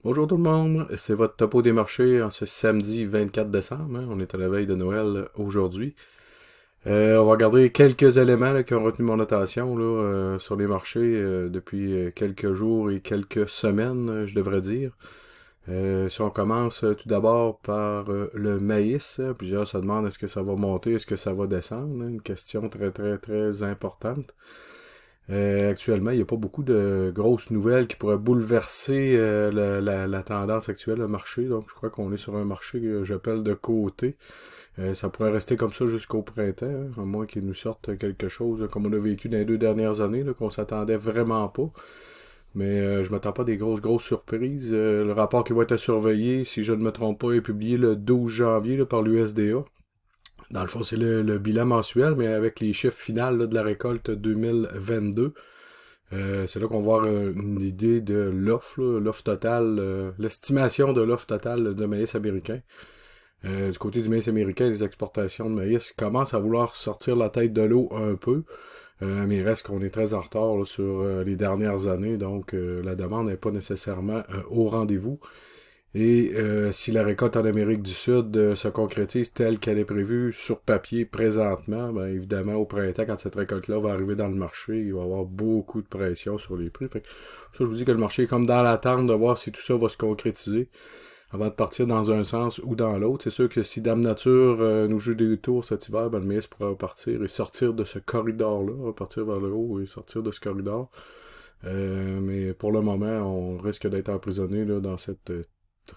Bonjour tout le monde, c'est votre topo des marchés en ce samedi 24 décembre, hein. On est à la veille de Noël aujourd'hui. On va regarder quelques éléments là, qui ont retenu mon attention là, sur les marchés depuis quelques jours et quelques semaines, je devrais dire. Si on commence tout d'abord par le maïs, plusieurs se demandent est-ce que ça va monter, est-ce que ça va descendre, hein, une question très très très importante. Actuellement, il n'y a pas beaucoup de grosses nouvelles qui pourraient bouleverser la tendance actuelle, le marché. Donc, je crois qu'on est sur un marché que j'appelle de côté. Ça pourrait rester comme ça jusqu'au printemps, hein, à moins qu'ils nous sortent quelque chose comme on a vécu dans les 2 dernières années, là, qu'on s'attendait vraiment pas. Mais je m'attends pas à des grosses surprises. Le rapport qui va être à surveiller, si je ne me trompe pas, est publié le 12 janvier là, par l'USDA. Dans le fond, c'est le bilan mensuel, mais avec les chiffres finaux là, de la récolte 2022. C'est là qu'on va avoir une idée de l'offre, l'offre totale, l'estimation de l'offre totale de maïs américain. Du côté du maïs américain, les exportations de maïs commencent à vouloir sortir la tête de l'eau un peu. Mais il reste qu'on est très en retard là, sur les dernières années, donc la demande n'est pas nécessairement au rendez-vous. Et si la récolte en Amérique du Sud se concrétise telle qu'elle est prévue sur papier présentement, ben évidemment au printemps, quand cette récolte-là va arriver dans le marché, il va y avoir beaucoup de pression sur les prix. Fait que, ça, je vous dis que le marché est comme dans l'attente de voir si tout ça va se concrétiser avant de partir dans un sens ou dans l'autre. C'est sûr que si Dame Nature nous joue des tours cet hiver, ben le maïs pourra partir et sortir de ce corridor-là, repartir vers le haut et sortir de ce corridor. Mais pour le moment, on risque d'être emprisonné là, dans cette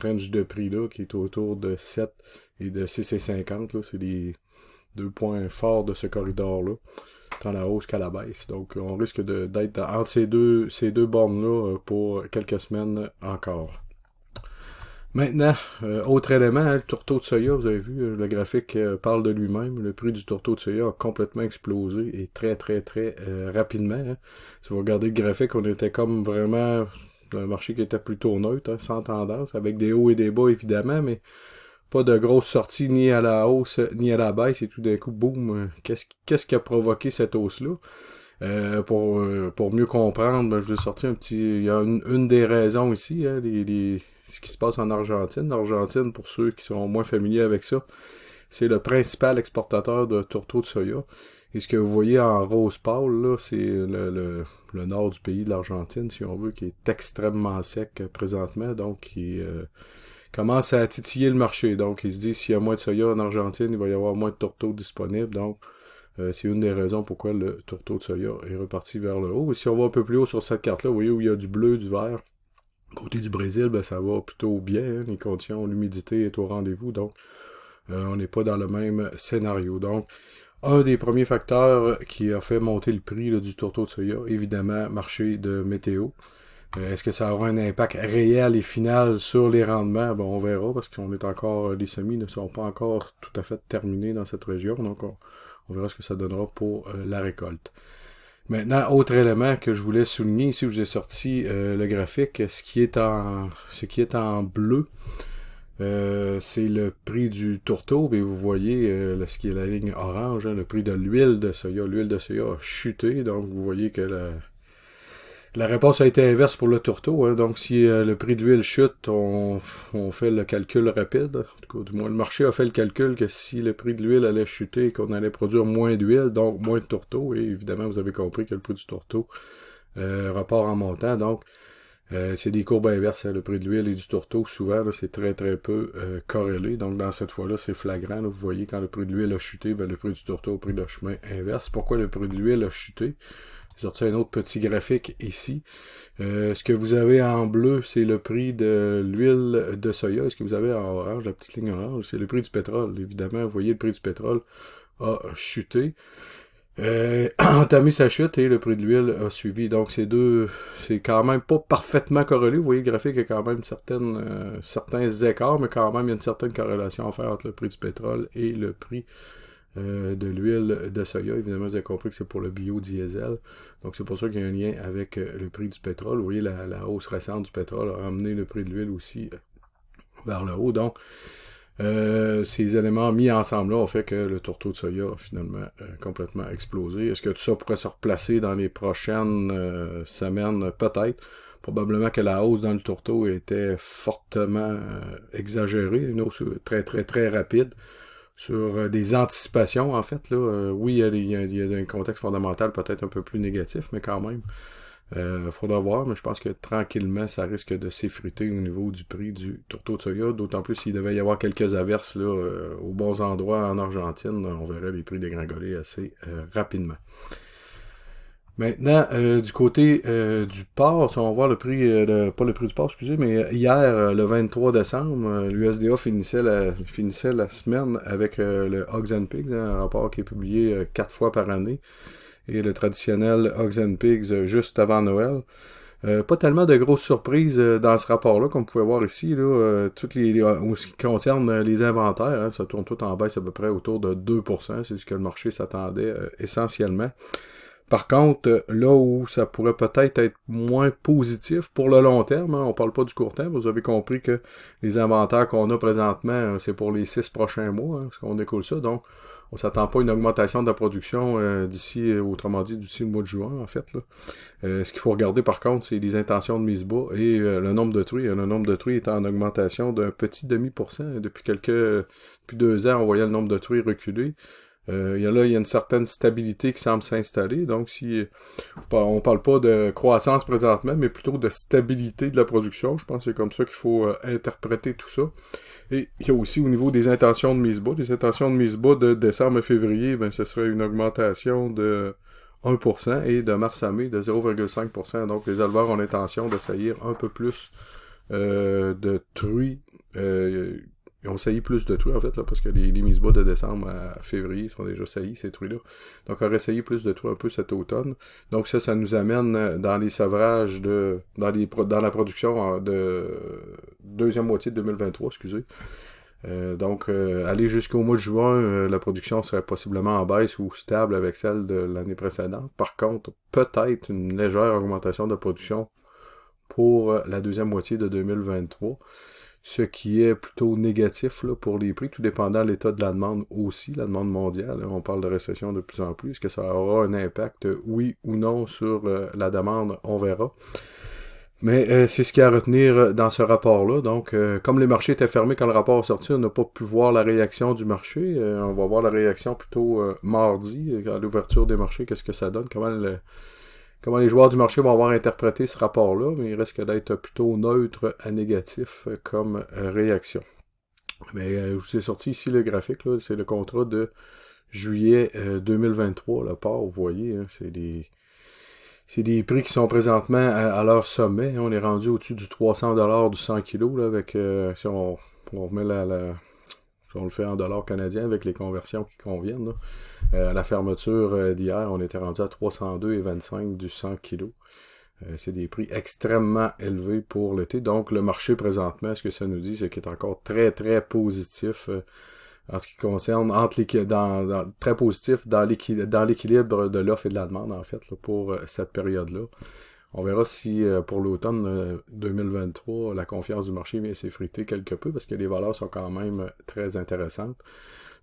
range de prix-là qui est autour de 7 et de 6,50. C'est les deux points forts de ce corridor-là, tant la hausse qu'à la baisse. Donc on risque d'être entre ces deux bornes-là pour quelques semaines encore. Maintenant, autre élément, hein, le tourteau de soya, vous avez vu, le graphique parle de lui-même. Le prix du tourteau de soya a complètement explosé et très très très rapidement, hein. Si vous regardez le graphique, on était comme vraiment un marché qui était plutôt neutre, hein, sans tendance, avec des hauts et des bas évidemment, mais pas de grosses sorties ni à la hausse ni à la baisse. Et tout d'un coup, boum, qu'est-ce qui a provoqué cette hausse-là? Pour mieux comprendre, ben, je vous ai sorti un petit. Il y a une des raisons ici, hein, ce qui se passe en Argentine. L'Argentine, pour ceux qui sont moins familiers avec ça, c'est le principal exportateur de tourteaux de soya. Et ce que vous voyez en rose pâle, là, c'est le nord du pays de l'Argentine, si on veut, qui est extrêmement sec présentement, donc qui commence à titiller le marché. Donc, il se dit, s'il y a moins de soya en Argentine, il va y avoir moins de tourteaux disponibles. Donc, c'est une des raisons pourquoi le tourteau de soya est reparti vers le haut. Et si on va un peu plus haut sur cette carte-là, vous voyez où il y a du bleu, du vert. Côté du Brésil, ben, ça va plutôt bien, hein. Les conditions, l'humidité est au rendez-vous, donc on n'est pas dans le même scénario. Donc, un des premiers facteurs qui a fait monter le prix là, du tourteau de soya, évidemment, marché de météo. Est-ce que ça aura un impact réel et final sur les rendements? Bon, on verra, parce qu'on est encore, les semis ne sont pas encore tout à fait terminés dans cette région, donc on verra ce que ça donnera pour la récolte. Maintenant, autre élément que je voulais souligner, ici où j'ai sorti le graphique, ce qui est en bleu, c'est le prix du tourteau, et vous voyez ce qui est la ligne orange, hein, le prix de l'huile de soya. L'huile de soya a chuté, donc vous voyez que la réponse a été inverse pour le tourteau, hein. Donc, si le prix de l'huile chute, on fait le calcul rapide. En tout cas, du moins, le marché a fait le calcul que si le prix de l'huile allait chuter, qu'on allait produire moins d'huile, donc moins de tourteau. Et évidemment, vous avez compris que le prix du tourteau repart en montant. Donc, c'est des courbes inverses, hein. Le prix de l'huile et du tourteau, souvent, là, c'est très très peu corrélé. Donc, dans cette fois-là, c'est flagrant, là. Vous voyez, quand le prix de l'huile a chuté, ben, le prix du tourteau a pris le chemin inverse. Pourquoi le prix de l'huile a chuté? J'ai sorti un autre petit graphique ici. Ce que vous avez en bleu, c'est le prix de l'huile de soya. Ce que vous avez en orange, la petite ligne orange, c'est le prix du pétrole. Évidemment, vous voyez, le prix du pétrole a chuté. Entamé sa chute et le prix de l'huile a suivi. Donc, c'est quand même pas parfaitement corrélé. Vous voyez, le graphique a quand même certains écarts, mais quand même, il y a une certaine corrélation à faire entre le prix du pétrole et le prix de l'huile de soya. Évidemment, vous avez compris que c'est pour le biodiesel. Donc, c'est pour ça qu'il y a un lien avec le prix du pétrole. Vous voyez, la hausse récente du pétrole a ramené le prix de l'huile aussi vers le haut. Donc, ces éléments mis ensemble-là ont fait que le tourteau de soya a finalement complètement explosé. Est-ce que tout ça pourrait se replacer dans les prochaines semaines? Peut-être. Probablement que la hausse dans le tourteau était fortement exagérée, une hausse très, très, très rapide sur des anticipations, en fait. Là. Oui, il y a un contexte fondamental peut-être un peu plus négatif, mais quand même, faudra voir, mais je pense que tranquillement, ça risque de s'effriter au niveau du prix du tourteau de soya, d'autant plus s'il devait y avoir quelques averses là, aux bons endroits en Argentine, on verrait les prix dégringoler assez rapidement. Maintenant, du côté du porc, si on voit le prix, pas le prix du porc, excusez, mais hier, le 23 décembre, l'USDA finissait la semaine avec le Hogs and Pigs, un rapport qui est publié 4 fois par année, et le traditionnel Hogs and Pigs juste avant Noël. Pas tellement de grosses surprises dans ce rapport-là, comme vous pouvez voir ici, là, toutes ce qui concerne les inventaires, hein, ça tourne tout en baisse à peu près autour de 2%, c'est ce que le marché s'attendait essentiellement. Par contre, là où ça pourrait peut-être être moins positif pour le long terme, hein, on parle pas du court terme, vous avez compris que les inventaires qu'on a présentement, c'est pour les 6 prochains mois, hein, parce qu'on découle ça, donc on s'attend pas à une augmentation de la production d'ici, autrement dit, d'ici le mois de juin, en fait. Là. Ce qu'il faut regarder par contre, c'est les intentions de mise bas et le nombre de truies. Le nombre de truies est en augmentation d'un petit demi-pourcent. Depuis 2 ans, on voyait le nombre de truies reculer. Il y a une certaine stabilité qui semble s'installer. Donc, si on parle pas de croissance présentement, mais plutôt de stabilité de la production, je pense que c'est comme ça qu'il faut interpréter tout ça. Et il y a aussi au niveau des intentions de mise bas. Les intentions de mise bas de décembre à février, ben, ce serait une augmentation de 1% et de mars à mai de 0,5%. Donc, les éleveurs ont l'intention de saillir un peu plus de truies. Ils ont sailli plus de truies, en fait, là, parce que les mises bas de décembre à février sont déjà saillies, ces truies-là. Donc, on aurait sailli plus de truies un peu cet automne. Donc, ça nous amène dans les sevrages dans la production de deuxième moitié de 2023, excusez. Donc, aller jusqu'au mois de juin, la production serait possiblement en baisse ou stable avec celle de l'année précédente. Par contre, peut-être une légère augmentation de production pour la deuxième moitié de 2023. Ce qui est plutôt négatif là, pour les prix, tout dépendant de l'état de la demande aussi, la demande mondiale. Hein, on parle de récession de plus en plus. Est-ce que ça aura un impact, oui ou non, sur la demande? On verra. Mais c'est ce qu'il y a à retenir dans ce rapport-là. Donc, comme les marchés étaient fermés quand le rapport est sorti, on n'a pas pu voir la réaction du marché. On va voir la réaction plutôt mardi, à l'ouverture des marchés, qu'est-ce que ça donne, comment les joueurs du marché vont avoir interprété ce rapport-là, mais il risque d'être plutôt neutre à négatif comme réaction. Mais je vous ai sorti ici le graphique, là, c'est le contrat de juillet 2023, le port, vous voyez, hein, c'est des prix qui sont présentement à leur sommet. On est rendu au-dessus du 300$ du 100 kg, là, avec, si on remet si on le fait en dollars canadiens avec les conversions qui conviennent. Là. À la fermeture d'hier, on était rendu à 302,25 du 100 kg. C'est des prix extrêmement élevés pour l'été. Donc, le marché présentement, ce que ça nous dit, c'est qu'il est encore très, très positif en ce qui concerne, très positif dans l'équilibre de l'offre et de la demande, en fait, là, pour cette période-là. On verra si pour l'automne 2023, la confiance du marché vient s'effriter quelque peu, parce que les valeurs sont quand même très intéressantes.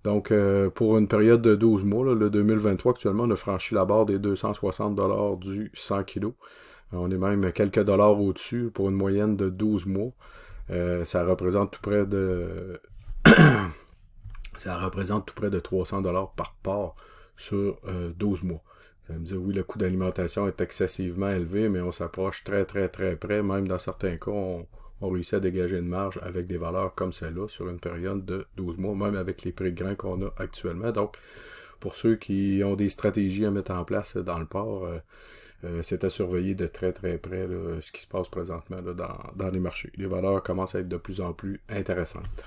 Donc, pour une période de 12 mois, là, le 2023, actuellement, on a franchi la barre des 260$ du 100 kg. On est même quelques dollars au-dessus pour une moyenne de 12 mois. Ça représente tout près de... ça représente tout près de 300$ par part sur 12 mois. Ça veut me dire, oui, le coût d'alimentation est excessivement élevé, mais on s'approche très, très, très près. Même dans certains cas, on réussit à dégager une marge avec des valeurs comme celle-là sur une période de 12 mois, même avec les prix de grains qu'on a actuellement. Donc, pour ceux qui ont des stratégies à mettre en place dans le port, c'est à surveiller de très, très près là, ce qui se passe présentement là, dans les marchés. Les valeurs commencent à être de plus en plus intéressantes.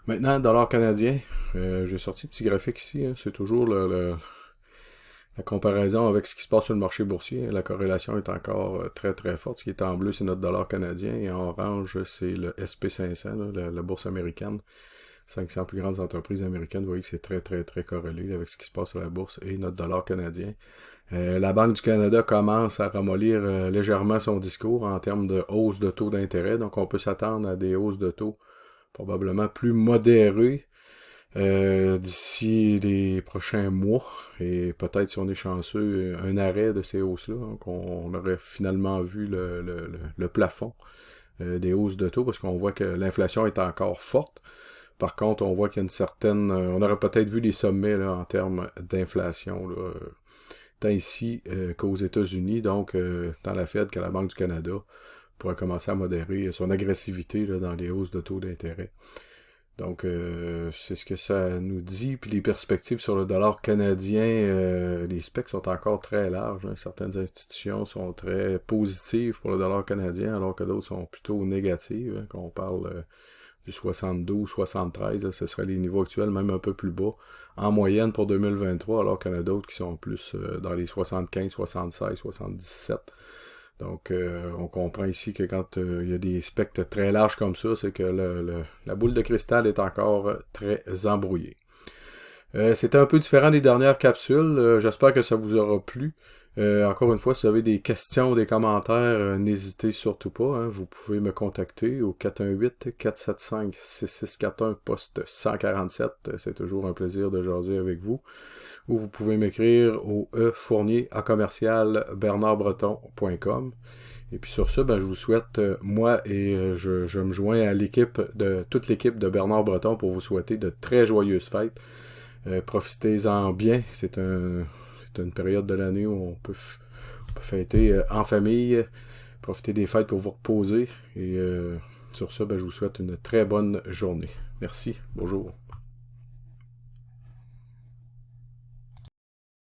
Maintenant, dollar canadien, j'ai sorti un petit graphique ici, hein, c'est toujours la comparaison avec ce qui se passe sur le marché boursier. La corrélation est encore très très forte. Ce qui est en bleu, c'est notre dollar canadien, et en orange, c'est le SP500, là, la bourse américaine. 500 plus grandes entreprises américaines, vous voyez que c'est très très très corrélé avec ce qui se passe sur la bourse et notre dollar canadien. La Banque du Canada commence à ramollir légèrement son discours en termes de hausse de taux d'intérêt, donc on peut s'attendre à des hausses de taux probablement plus modérées d'ici les prochains mois, et peut-être si on est chanceux, un arrêt de ces hausses-là. Donc on aurait finalement vu le plafond des hausses de taux, parce qu'on voit que l'inflation est encore forte. Par contre, on voit qu'il y a une certaine... on aurait peut-être vu les sommets là, en termes d'inflation, là, tant ici qu'aux États-Unis, donc tant la Fed que la Banque du Canada pourraient commencer à modérer son agressivité là, dans les hausses de taux d'intérêt. Donc, c'est ce que ça nous dit. Puis les perspectives sur le dollar canadien, les specs sont encore très larges. Hein. Certaines institutions sont très positives pour le dollar canadien, alors que d'autres sont plutôt négatives. Hein. Quand on parle du 72, 73, là, ce serait les niveaux actuels, même un peu plus bas, en moyenne pour 2023, alors qu'il y en a d'autres qui sont plus dans les 75, 76, 77. Donc, on comprend ici que quand il y a des spectres très larges comme ça, c'est que la boule de cristal est encore très embrouillée. C'était un peu différent des dernières capsules. J'espère que ça vous aura plu. Encore une fois, si vous avez des questions ou des commentaires, n'hésitez surtout pas. Hein. Vous pouvez me contacter au 418-475-6641, poste 147. C'est toujours un plaisir de jaser avec vous. Ou vous pouvez m'écrire au fournier@bernardbreton.com. Et puis sur ça, ben, je vous souhaite, moi et je me joins à toute l'équipe de Bernard Breton pour vous souhaiter de très joyeuses fêtes. Profitez-en bien. C'est une période de l'année où on peut fêter en famille, profiter des fêtes pour vous reposer. Et sur ça, ben, je vous souhaite une très bonne journée. Merci. Bonjour.